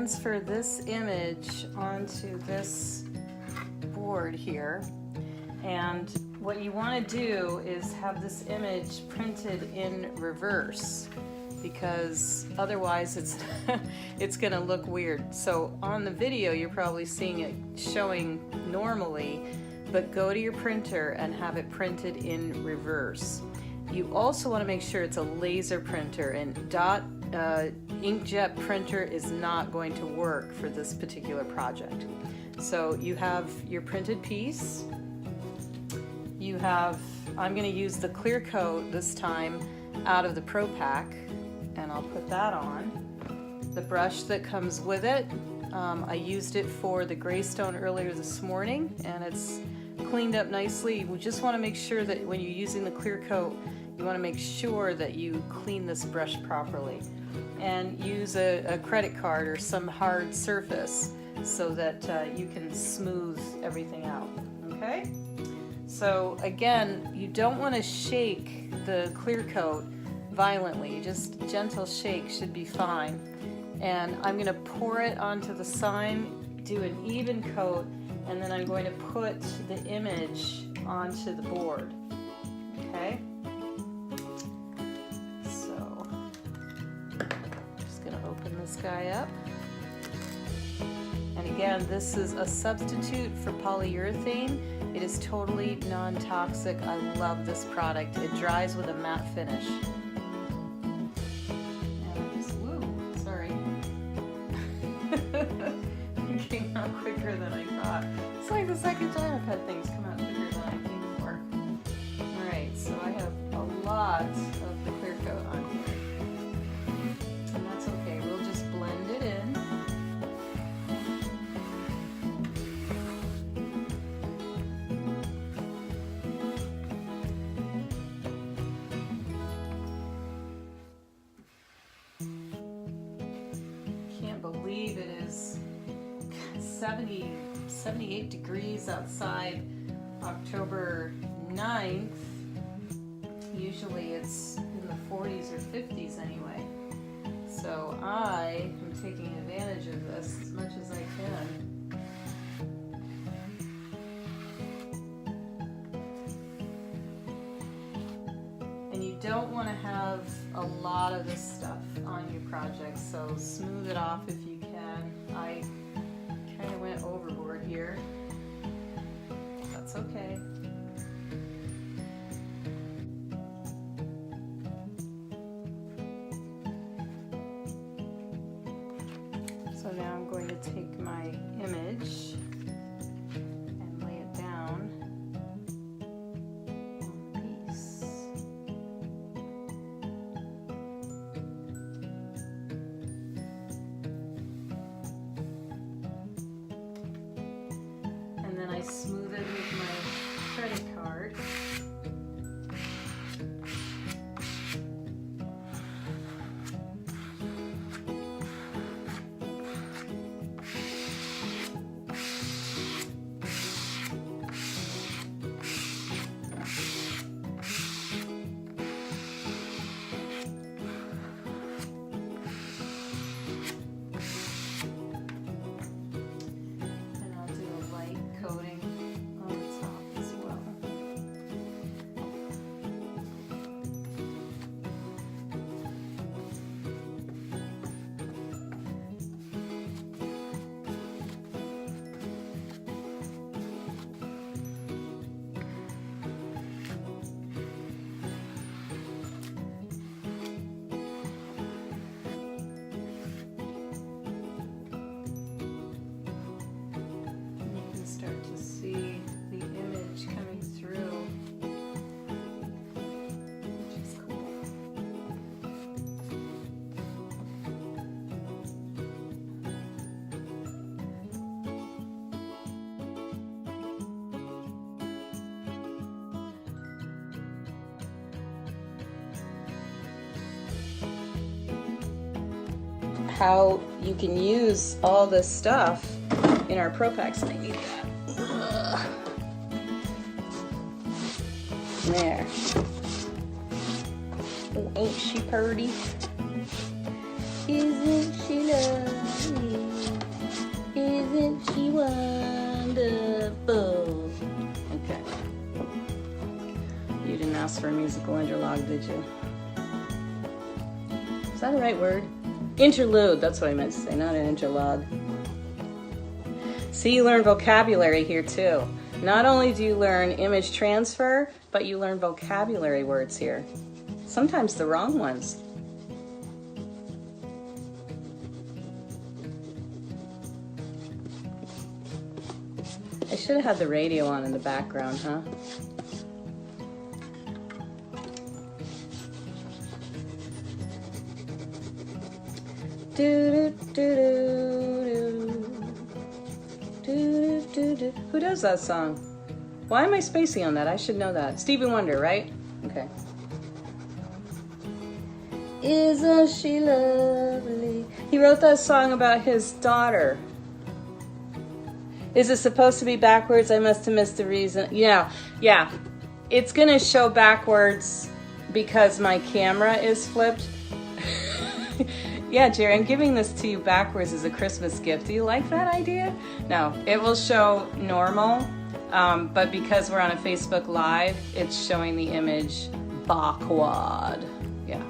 transfer this image onto this board here. And what you want to do is have this image printed in reverse, because otherwise it's going to look weird. So on the video you're probably seeing it showing normally, but go to your printer and have it printed in reverse. You also want to make sure it's a laser printer, and inkjet printer is not going to work for this particular project. So you have your printed piece. You have, I'm going to use the clear coat this time out of the ProPack, and I'll put that on. The brush that comes with it, I used it for the Greystone earlier this morning, and it's cleaned up nicely. We just want to make sure that when you're using the clear coat, you want to make sure that you clean this brush properly, and use a credit card or some hard surface so that you can smooth everything out. Okay? So again, you don't want to shake the clear coat violently. Just gentle shake should be fine. And I'm going to pour it onto the sign, do an even coat, and then I'm going to put the image onto the board. Okay? So, I'm just going to open this guy up. And again, this is a substitute for polyurethane. It is totally non-toxic. I love this product. It dries with a matte finish. It came out quicker than I thought. It's like the second time I've had things come out quicker than I think before. Alright, so I have a lot of the clear coat on here. And that's okay, we'll just blend it in. Can't believe it is 78 degrees outside, October 9th. Usually it's in the 40s or 50s anyway. So I am taking advantage of this as much as I can. And you don't want to have a lot of this stuff on your project, so smooth it off if you can. I kind of went overboard here. That's okay. So now I'm going to take my image and lay it down on the piece. And then I smooth it with my credit card. How you can use all this stuff in our ProPacks. I need that. There. Oh, ain't she purty? Isn't she lovely? Isn't she wonderful? Okay. You didn't ask for a musical interlude, did you? Is that the right word? Interlude, that's what I meant to say, not an interlude. See, you learn vocabulary here too. Not only do you learn image transfer, but you learn vocabulary words here. Sometimes the wrong ones. I should have had the radio on in the background, huh? Who does that song? Why am I spacing on that? I should know that. Stevie Wonder, right? Okay. Isn't she lovely? He wrote that song about his daughter. Is it supposed to be backwards? I must have missed the reason. Yeah. It's gonna show backwards because my camera is flipped. Yeah, Jerry, I'm giving this to you backwards as a Christmas gift. Do you like that idea? No, it will show normal, but because we're on a Facebook Live, it's showing the image backward. Yeah.